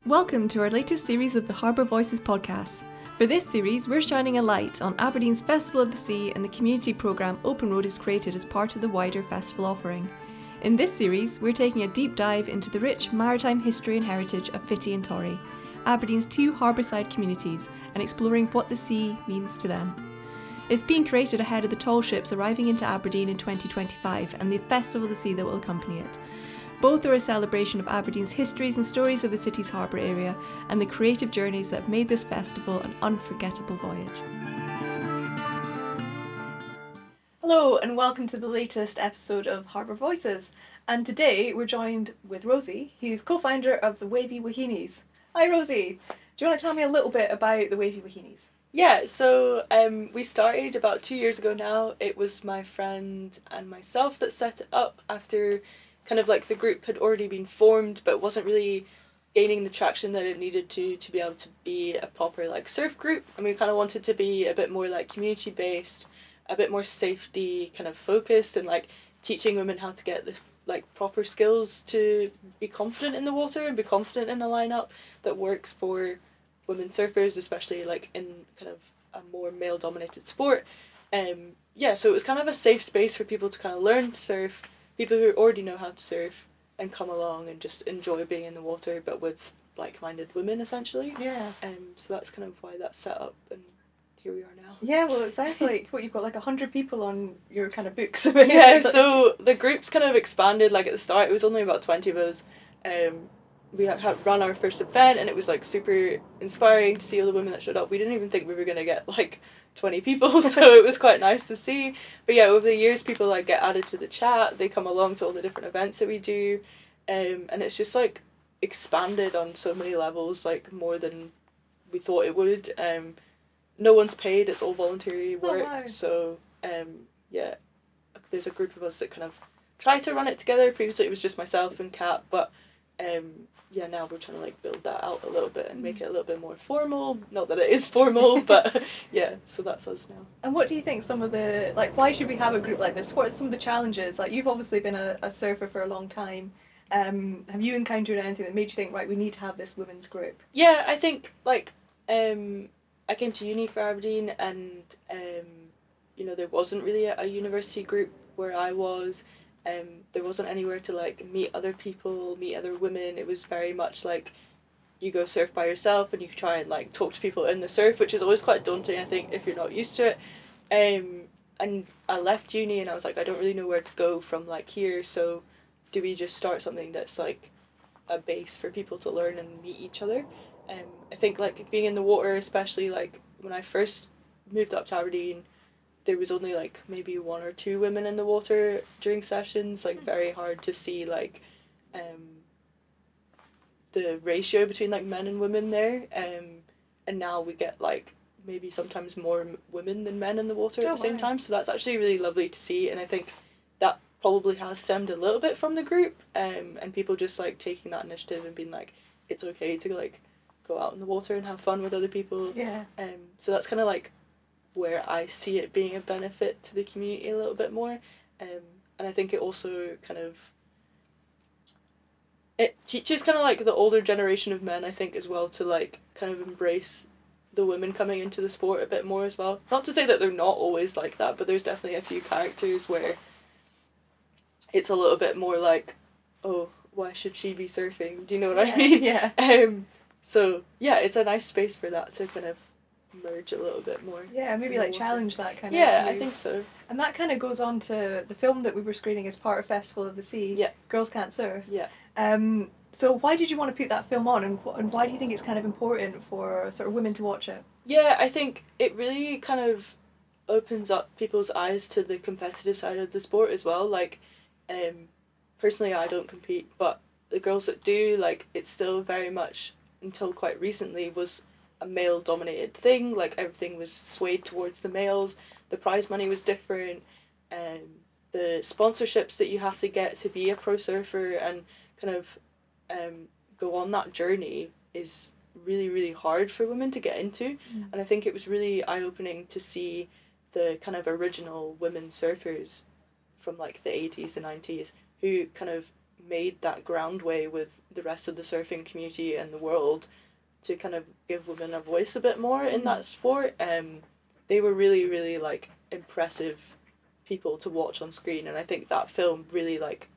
Welcome to our latest series of the Harbour Voices podcast. For this series, we're shining a light on Aberdeen's Festival of the Sea and the community programme Open Road has created as part of the wider festival offering. In this series, we're taking a deep dive into the rich maritime history and heritage of Fitty and Torry, Aberdeen's two harbourside communities, and exploring what the sea means to them. It's being created ahead of the tall ships arriving into Aberdeen in 2025 and the Festival of the Sea that will accompany it. Both are a celebration of Aberdeen's histories and stories of the city's harbour area and the creative journeys that have made this festival an unforgettable voyage. Hello and welcome to the latest episode of Harbour Voices. And today we're joined with Rosie, who's co-founder of the Wavy Wahines. Hi Rosie, do you want to tell me a little bit about the Wavy Wahines? Yeah, so we started about 2 years ago now. It was my friend and myself that set it up after kind of like the group had already been formed but wasn't really gaining the traction that it needed to be able to be a proper like surf group, and we kind of wanted to be a bit more like community based, a bit more safety kind of focused, and like teaching women how to get the like proper skills to be confident in the water and be confident in a lineup that works for women surfers, especially like in kind of a more male dominated sport. So it was kind of a safe space for people to kind of learn to surf, people who already know how to surf, and come along and just enjoy being in the water, but with like-minded women essentially. Yeah. So that's kind of why that's set up, and here we are now. Yeah, well it sounds like you've got like 100 people on your kind of books. Yeah, so the group's kind of expanded. Like at the start it was only about 20 of us. We had run our first event and it was like super inspiring to see all the women that showed up. We didn't even think we were going to get like 20 people, so it was quite nice to see. But yeah, over the years people like get added to the chat, they come along to all the different events that we do, and it's just like expanded on so many levels, like more than we thought it would. No one's paid, it's all voluntary work. Oh, wow. So there's a group of us that kind of try to run it together. Previously it was just myself and Kat, but now we're trying to like build that out a little bit and make it a little bit more formal. Not that it is formal, but yeah, so that's us now. And what do you think some of the, like, why should we have a group like this? What are some of the challenges? Like, you've obviously been a surfer for a long time. Have you encountered anything that made you think, right, we need to have this women's group? Yeah, I think like I came to uni for Aberdeen, and there wasn't really a university group where I was. There wasn't anywhere to like meet other people, meet other women. It was very much like you go surf by yourself and you can try and like talk to people in the surf, which is always quite daunting, I think, if you're not used to it. And I left uni and I was like, I don't really know where to go from like here, so do we just start something that's like a base for people to learn and meet each other? I think like being in the water, especially like when I first moved up to Aberdeen, there was only like maybe 1 or 2 women in the water during sessions, like very hard to see like the ratio between like men and women there, and now we get like maybe sometimes more women than men in the water at the same time, so that's actually really lovely to see. And I think that probably has stemmed a little bit from the group, and people just like taking that initiative and being like, it's okay to like go out in the water and have fun with other people. Yeah. So that's kind of like where I see it being a benefit to the community a little bit more, and I think it also kind of it teaches kind of like the older generation of men, I think, as well, to like kind of embrace the women coming into the sport a bit more as well. Not to say that they're not always like that, but there's definitely a few characters where it's a little bit more like, oh, why should she be surfing? Do you know what I mean? Yeah. So yeah, it's a nice space for that to kind of merge a little bit more. Yeah, maybe like challenge that kind of. Yeah, I think so. And that kind of goes on to the film that we were screening as part of Festival of the Sea. Yeah. Girls Can't Surf. Yeah. So why did you want to put that film on, and why do you think it's kind of important for sort of women to watch it? Yeah, I think it really kind of opens up people's eyes to the competitive side of the sport as well. Like, personally I don't compete, but the girls that do, like, it's still very much, until quite recently, was a male dominated thing. Like, everything was swayed towards the males, the prize money was different, and the sponsorships that you have to get to be a pro surfer and kind of go on that journey is really, really hard for women to get into. And I think it was really eye-opening to see the kind of original women surfers from like the 80s, the 90s, who kind of made that groundway with the rest of the surfing community and the world to kind of give women a voice a bit more in that sport. They were really, really like impressive people to watch on screen, and I think that film really like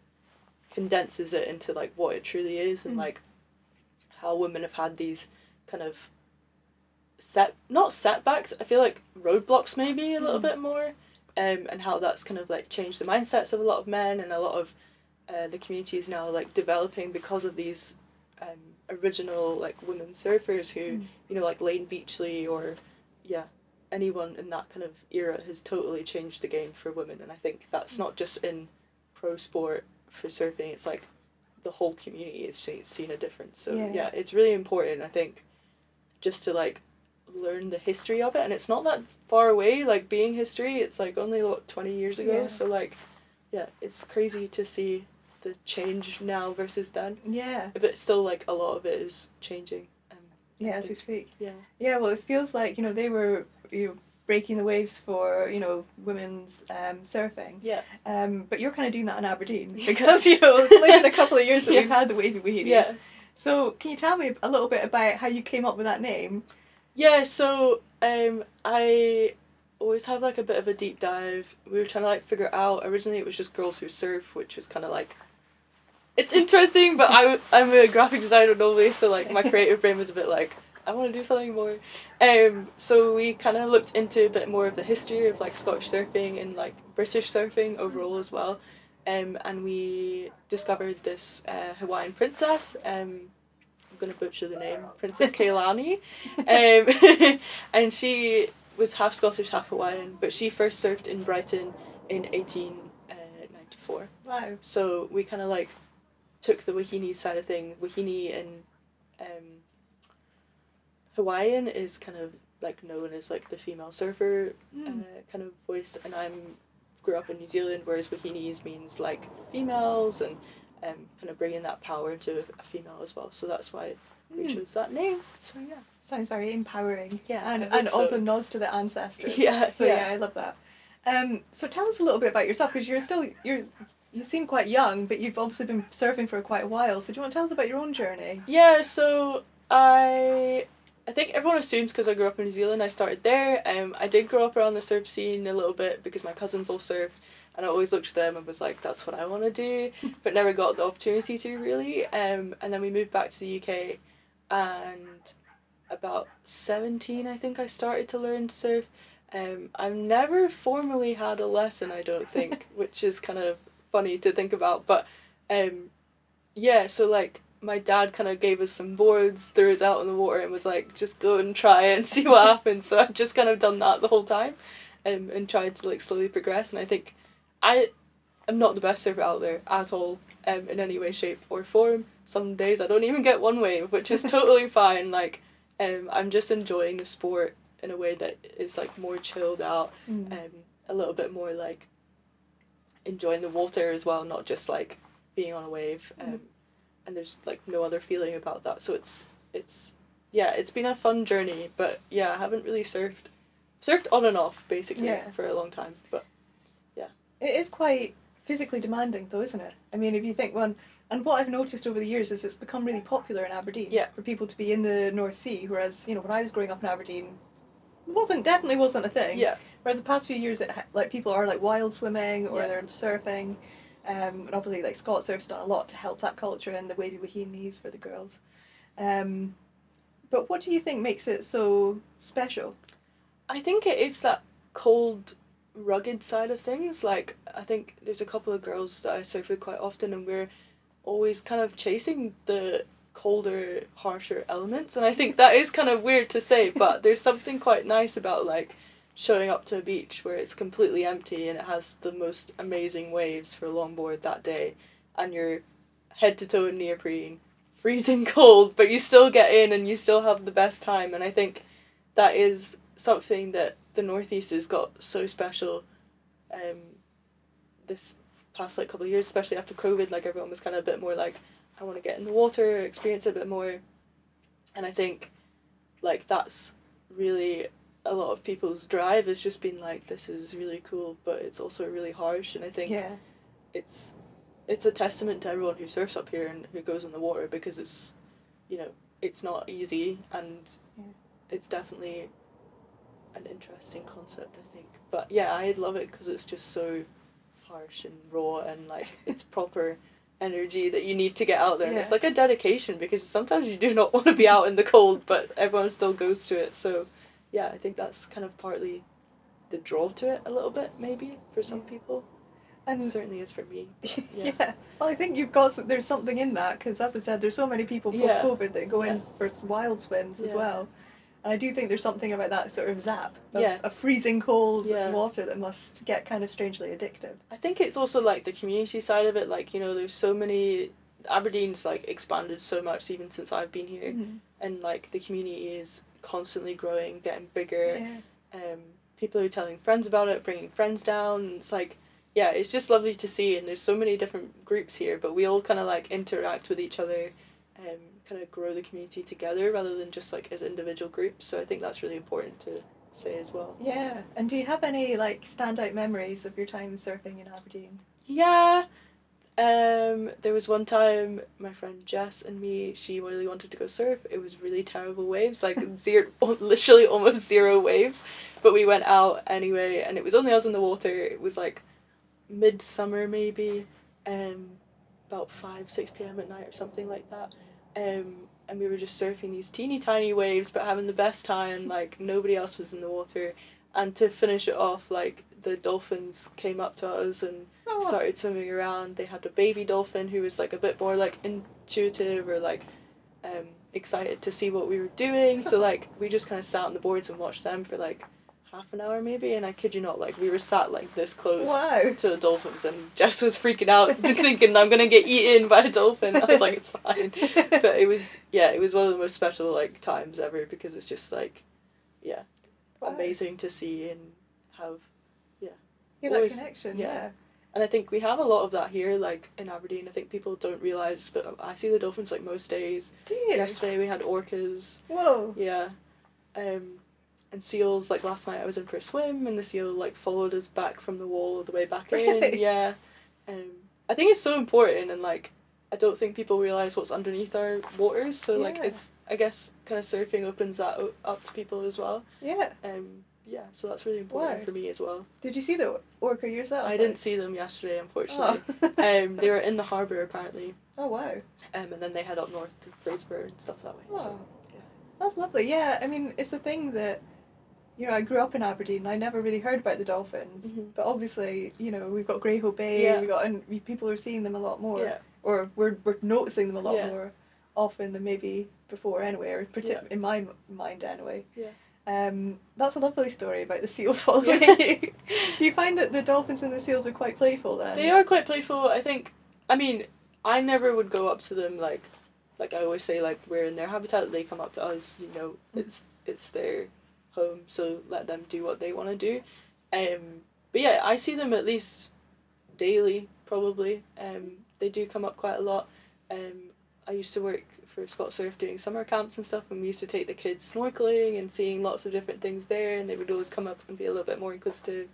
condenses it into like what it truly is, and like how women have had these kind of not setbacks, I feel like roadblocks maybe a little bit more, and how that's kind of like changed the mindsets of a lot of men, and a lot of the community is now like developing because of these original like women surfers who you know, like Lane Beachley or anyone in that kind of era has totally changed the game for women. And I think that's not just in pro sport for surfing, it's like the whole community is seen a difference. So yeah, it's really important, I think, just to like learn the history of it, and it's not that far away, like being history, it's like only what 20 years ago, so like it's crazy to see the change now versus then, but still like a lot of it is changing, as we speak. Well, it feels like, you know, they were, you know, breaking the waves for, you know, women's surfing, but you're kind of doing that in Aberdeen because, you know, it's only been a couple of years that we've had the Wavy Wahines. So can you tell me a little bit about how you came up with that name? So I always have like a bit of a deep dive. We were trying to like figure out, originally it was just Girls Who Surf, which was kind of like, it's interesting, but I'm a graphic designer normally, so like my creative brain was a bit like, I want to do something more. So we kind of looked into a bit more of the history of like Scottish surfing and like British surfing overall as well, and we discovered this Hawaiian princess. I'm going to butcher the name, Princess Keilani, and she was half Scottish, half Hawaiian, but she first surfed in Brighton in 1894. Wow. So we kind of like took the Wahine side of thing. Wahine in Hawaiian is kind of like known as like the female surfer kind of voice, and grew up in New Zealand, whereas Wahines means like females, and kind of bringing that power into a female as well. So that's why we chose that name. So yeah, sounds very empowering. Yeah, and also nods to the ancestors. So I love that. So tell us a little bit about yourself, because you seem quite young, but you've obviously been surfing for quite a while. So do you want to tell us about your own journey? Yeah, so I think everyone assumes because I grew up in New Zealand I started there. I did grow up around the surf scene a little bit because my cousins all surfed, and I always looked at them and was like, that's what I want to do, but never got the opportunity to really. And then we moved back to the UK, and about 17 I think I started to learn to surf. I've never formally had a lesson, I don't think, which is kind of funny to think about, but so like my dad kind of gave us some boards, threw us out in the water and was like, just go and try it and see what happens. So I've just kind of done that the whole time, and tried to like slowly progress. And I think I am not the best surfer out there at all, in any way, shape or form. Some days I don't even get one wave, which is totally fine. Like I'm just enjoying the sport in a way that is like more chilled out, a little bit more like enjoying the water as well, not just like being on a wave. And there's like no other feeling about that. So it's been a fun journey, but I haven't really surfed on and off basically for a long time, but it is quite physically demanding though, isn't it? I mean, if you think and what I've noticed over the years is it's become really popular in Aberdeen for people to be in the North Sea, whereas, you know, when I was growing up in Aberdeen, definitely wasn't a thing. Whereas the past few years, like people are like wild swimming or they're surfing. And obviously, like Scott Surf's done a lot to help that culture, and the Wavy Wahines for the girls. But what do you think makes it so special? I think it is that cold, rugged side of things. Like, I think there's a couple of girls that I surf with quite often, and we're always kind of chasing the colder, harsher elements. And I think that is kind of weird to say, but there's something quite nice about like showing up to a beach where it's completely empty and it has the most amazing waves for a longboard that day, and you're head to toe in neoprene, freezing cold, but you still get in and you still have the best time. And I think that is something that the Northeast has got so special this past like couple of years, especially after COVID. Like everyone was kind of a bit more like, I want to get in the water, experience it a bit more. And I think like that's really a lot of people's drive has just been like, this is really cool, but it's also really harsh. And I think it's it's a testament to everyone who surfs up here and who goes in the water, because it's, you know, it's not easy, and it's definitely an interesting concept, I think. But yeah, I love it because it's just so harsh and raw, and like it's proper energy that you need to get out there. And it's like a dedication, because sometimes you do not want to be out in the cold, but everyone still goes to it. So yeah, I think that's kind of partly the draw to it a little bit, maybe, for some people. And it certainly is for me. Yeah. Well, I think there's something in that, because as I said, there's so many people post-COVID that go in for wild swims as well. And I do think there's something about that sort of zap of a freezing cold water that must get kind of strangely addictive. I think it's also like the community side of it. Like, you know, there's so many, Aberdeen's like expanded so much even since I've been here, and like the community is constantly growing, getting bigger. People are telling friends about it, bringing friends down. It's like, yeah, it's just lovely to see, and there's so many different groups here, but we all kind of like interact with each other, kind of grow the community together rather than just like as individual groups. So I think that's really important to say as well. Yeah. And do you have any like standout memories of your time surfing in Aberdeen? Yeah. There was one time my friend Jess and me, she really wanted to go surf. It was really terrible waves, like literally almost zero waves, but we went out anyway, and it was only us in the water. It was like midsummer maybe, about 5-6 p.m. at night or something like that, and we were just surfing these teeny tiny waves but having the best time. Like nobody else was in the water, and to finish it off, like the dolphins came up to us and started swimming around. They had a baby dolphin who was like a bit more like intuitive, or like excited to see what we were doing, so like we just kind of sat on the boards and watched them for like half an hour maybe, and I kid you not, like we were sat like this close to the dolphins, and Jess was freaking out thinking I'm gonna get eaten by a dolphin. I was like, it's fine. But it was one of the most special like times ever, because it's just like amazing to see and have that connection. And I think we have a lot of that here, like in Aberdeen. I think people don't realise, but I see the dolphins like most days. Do you? Yesterday we had orcas. Whoa. Yeah. And seals, like last night I was in for a swim and the seal like followed us back from the wall all the way back in. Yeah. I think it's so important, and like I don't think people realise what's underneath our waters, so like it's, I guess, kind of surfing opens that up to people as well. Yeah, so that's really important for me as well. Did you see the orca yourself? I didn't see them yesterday, unfortunately. They were in the harbour apparently. Oh wow. And then they head up north to Fraserburgh and stuff that way. Oh. So That's lovely. Yeah, I mean, it's the thing that, you know, I grew up in Aberdeen and I never really heard about the dolphins, but obviously, you know, we've got Greyhoe Bay, and people are seeing them a lot more, or we're noticing them a lot more often than maybe before anyway, or in my mind anyway. That's a lovely story about the seal following you. Do you find that the dolphins and the seals are quite playful then? They are quite playful, I think. I mean, I never would go up to them like I always say, like we're in their habitat, they come up to us, you know, it's their home, so let them do what they want to do. But yeah, I see them at least daily, probably. They do come up quite a lot. I used to work for Scott Surf doing summer camps and stuff, and we used to take the kids snorkeling and seeing lots of different things there, and they would always come up and be a little bit more inquisitive.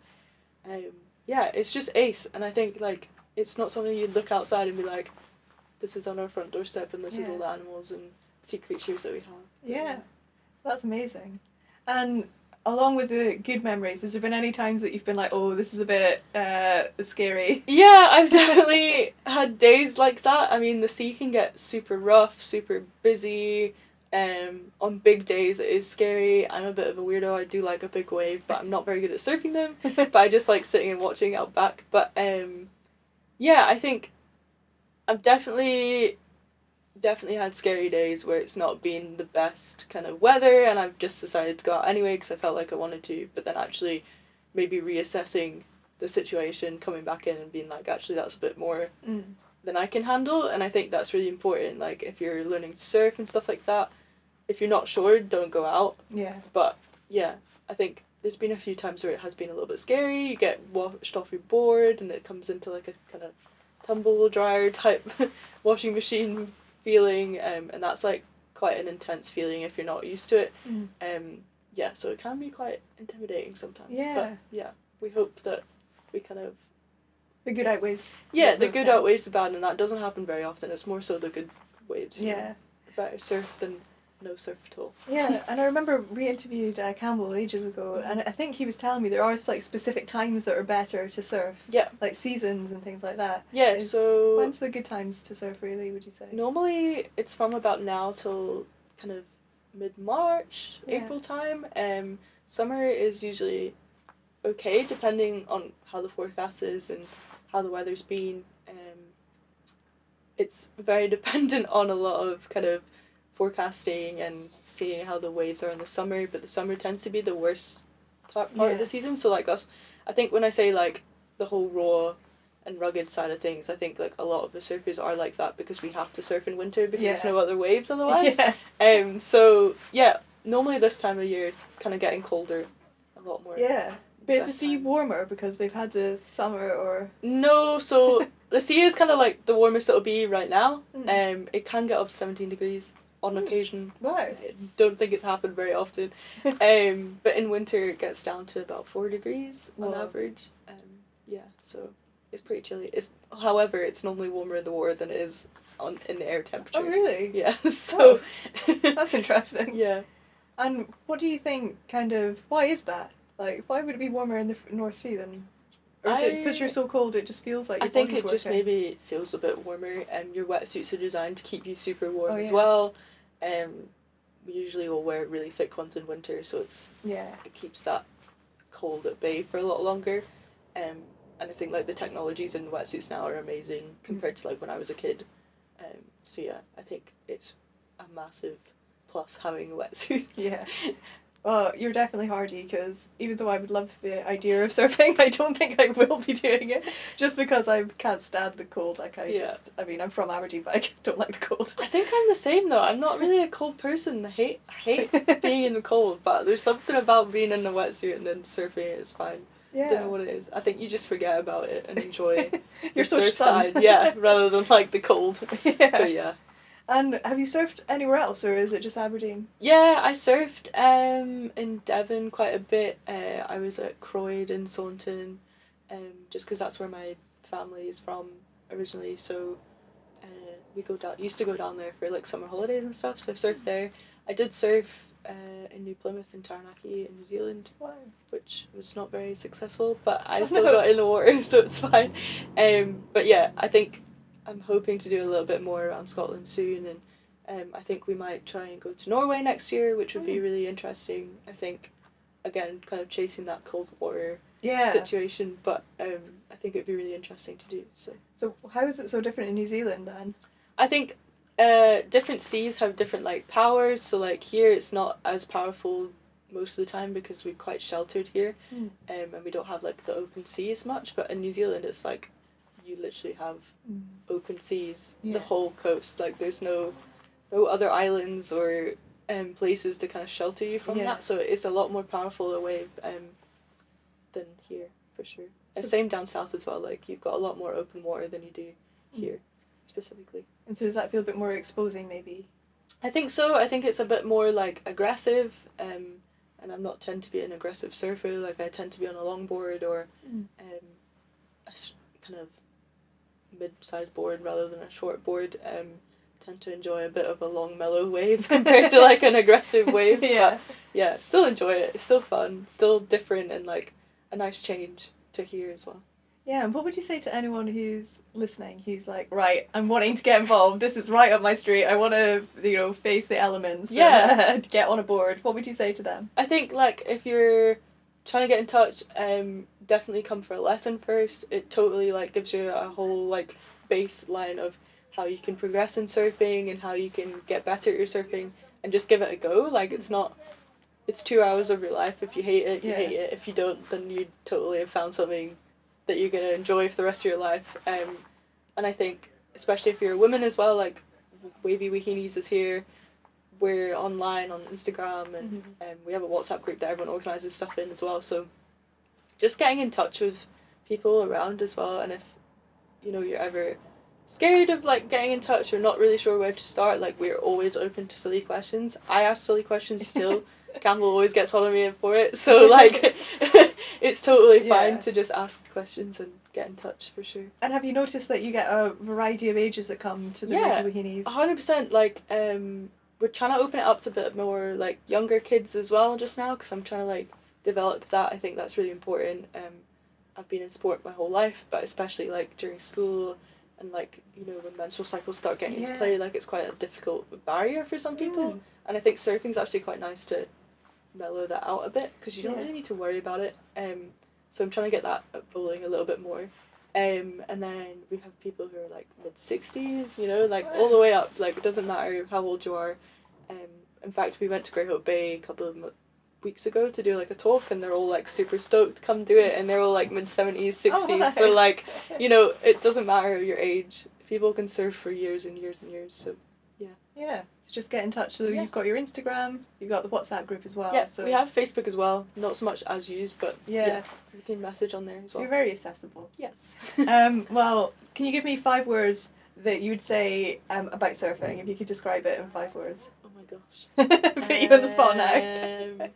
Yeah, it's just ace, and I think like it's not something you'd look outside and be like, this is on our front doorstep and this is all the animals and sea creatures that we have. Yeah, that's amazing. And along with the good memories, has there been any times that you've been like, oh, this is a bit scary? Yeah, I've definitely had days like that. I mean, the sea can get super rough, super busy. On big days it is scary. I'm a bit of a weirdo. I do like a big wave, but I'm not very good at surfing them. But I just like sitting and watching out back. But yeah, I think I've definitely had scary days where it's not been the best kind of weather, and I've just decided to go out anyway because I felt like I wanted to, but then actually maybe reassessing the situation, coming back in and being like, actually that's a bit more than I can handle. And I think that's really important, like if you're learning to surf and stuff like that, if you're not sure, don't go out. But yeah, I think there's been a few times where it has been a little bit scary. You get washed off your board and it comes into like a kind of tumble dryer type washing machine feeling, and that's like quite an intense feeling if you're not used to it. Yeah, so it can be quite intimidating sometimes. But yeah, we hope that we kind of The good outweighs. Yeah, the good outweighs the bad, and that doesn't happen very often. It's more so the good waves. Yeah. Better surf than no surf at all. Yeah, and I remember we interviewed Campbell ages ago, and I think he was telling me there are like specific times that are better to surf. Yeah. Like seasons and things like that. Yeah, so... When's the good times to surf, really, would you say? Normally, it's from about now till kind of mid-March, April time. Summer is usually okay, depending on how the forecast is and how the weather's been. It's very dependent on a lot of kind of forecasting and seeing how the waves are in the summer, but the summer tends to be the worst part of the season. So like that's, I think when I say like the whole raw and rugged side of things, I think like a lot of the surfers are like that because we have to surf in winter because there's no other waves otherwise. So yeah, normally this time of year kind of getting colder a lot more. Yeah. But is the sea warmer because they've had the summer or...? No, so the sea is kind of like the warmest it'll be right now. It can get up to 17 degrees on occasion. Wow. I don't think it's happened very often. But in winter it gets down to about 4 degrees on average. Yeah, so it's pretty chilly. However, it's normally warmer in the water than it is in the air temperature. Oh, really? Yeah, so... That's interesting. Yeah. And what do you think why is that? Like, why would it be warmer in the North Sea than... Or is it because you're so cold it just feels like your body's working? Just maybe feels a bit warmer. Your wetsuits are designed to keep you super warm as well. We usually will wear really thick ones in winter, so it keeps that cold at bay for a lot longer. And I think like the technologies in wetsuits now are amazing compared to like when I was a kid. So yeah, I think it's a massive plus having wetsuits. Yeah. Well, you're definitely hardy because even though I would love the idea of surfing, I don't think I will be doing it just because I can't stand the cold. Like I mean, I'm from Aberdeen, but I don't like the cold. I think I'm the same though. I'm not really a cold person. I hate being in the cold, but there's something about being in a wetsuit and then surfing it's fine. Yeah. I don't know what it is. I think you just forget about it and enjoy your surf side, rather than like the cold. Yeah. But yeah. And have you surfed anywhere else, or is it just Aberdeen? Yeah, I surfed in Devon quite a bit. I was at Croyd in Saunton, just because that's where my family is from originally. So we used to go down there for like summer holidays and stuff. So I surfed there. I did surf in New Plymouth and Taranaki in New Zealand, which was not very successful, but I still got in the water, so it's fine. But yeah, I think I'm hoping to do a little bit more around Scotland soon, and I think we might try and go to Norway next year, which would be really interesting. I think, again, kind of chasing that cold water situation, but I think it'd be really interesting to do. So how is it so different in New Zealand then? I think different seas have different like powers. So like here, it's not as powerful most of the time because we're quite sheltered here, and we don't have like the open sea as much. But in New Zealand, it's like you literally have open seas, the whole coast. Like there's no other islands or places to kind of shelter you from that. So it's a lot more powerful a wave than here for sure. And same down south as well. Like you've got a lot more open water than you do here specifically. And so does that feel a bit more exposing maybe? I think so. I think it's a bit more like aggressive. And I'm not tend to be an aggressive surfer. Like I tend to be on a longboard or a kind of mid-sized board rather than a short board. Tend to enjoy a bit of a long mellow wave compared to like an aggressive wave. But yeah, still enjoy it. It's still fun, still different, and like a nice change to hear as well. Yeah, and what would you say to anyone who's listening, who's like, right, I'm wanting to get involved, this is right up my street, I want to, face the elements and get on a board. What would you say to them? I think, like, if you're trying to get in touch, definitely come for a lesson first. It totally, like, gives you a whole, like, baseline of how you can progress in surfing and how you can get better at your surfing and just give it a go. Like, it's 2 hours of your life. If you hate it, you hate it. If you don't, then you totally have found something that you're going to enjoy for the rest of your life. And I think, especially if you're a woman as well, like, Wavy Wahines is here. We're online on Instagram, and we have a WhatsApp group that everyone organises stuff in as well. So just getting in touch with people around as well. And if, you're ever scared of, like, getting in touch or not really sure where to start, like, we're always open to silly questions. I ask silly questions still. Campbell always gets on me for it, so like it's totally fine to just ask questions and get in touch for sure. And have you noticed that you get a variety of ages that come to the Yeah, Wavy Wahines? 100%. Like, we're trying to open it up to a bit more like younger kids as well just now, because I'm trying to like develop that. I think that's really important. I've been in sport my whole life, but especially like during school and like, you know, when menstrual cycles start getting into play, like it's quite a difficult barrier for some people. And I think surfing's actually quite nice to mellow that out a bit, because you don't really need to worry about it. So I'm trying to get that rolling a little bit more. And then we have people who are like mid-60s, you know, like all the way up. Like, it doesn't matter how old you are. In fact, we went to Greyhound Bay a couple of weeks ago to do like a talk, and they're all like super stoked to come do it, and they're all like mid-70s, 60s. So like, you know, it doesn't matter your age. People can surf for years and years and years. So yeah, so just get in touch. So you've got your Instagram, you've got the WhatsApp group as well. Yeah, so we have Facebook as well, not so much as used, but you can message on there as well. So you're very accessible. Yes. Well, can you give me 5 words that you would say about surfing, if you could describe it in 5 words? Oh my gosh. Put you on the spot now.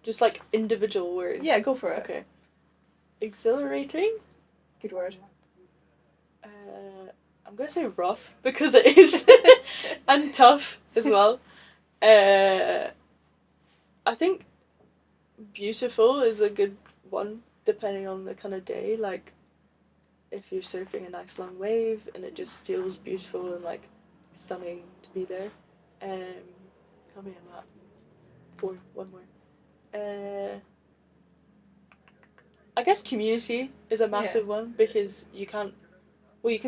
Just like individual words. Yeah, go for it. Okay. Exhilarating. Good word. I'm gonna say rough, because it is, and tough as well. I think beautiful is a good one, depending on the kind of day. Like, if you're surfing a nice long wave and it just feels beautiful and like stunning to be there. How many am I at? 4. One more. I guess community is a massive one, because you can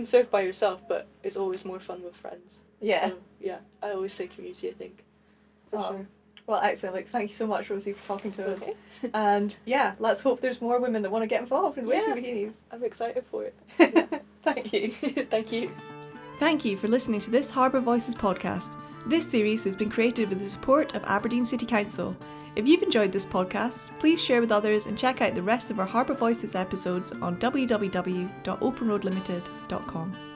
surf by yourself, but it's always more fun with friends. Yeah. So, yeah, I always say community, I think. For sure. Well, excellent. Like, thank you so much, Rosie, for talking to us. Okay. And yeah, let's hope there's more women that want to get involved in Wavy Wahines. I'm excited for it. So, yeah. Thank you. Thank you. Thank you for listening to this Harbour Voices podcast. This series has been created with the support of Aberdeen City Council. If you've enjoyed this podcast, please share with others and check out the rest of our Harbour Voices episodes on www.openroadlimited.com.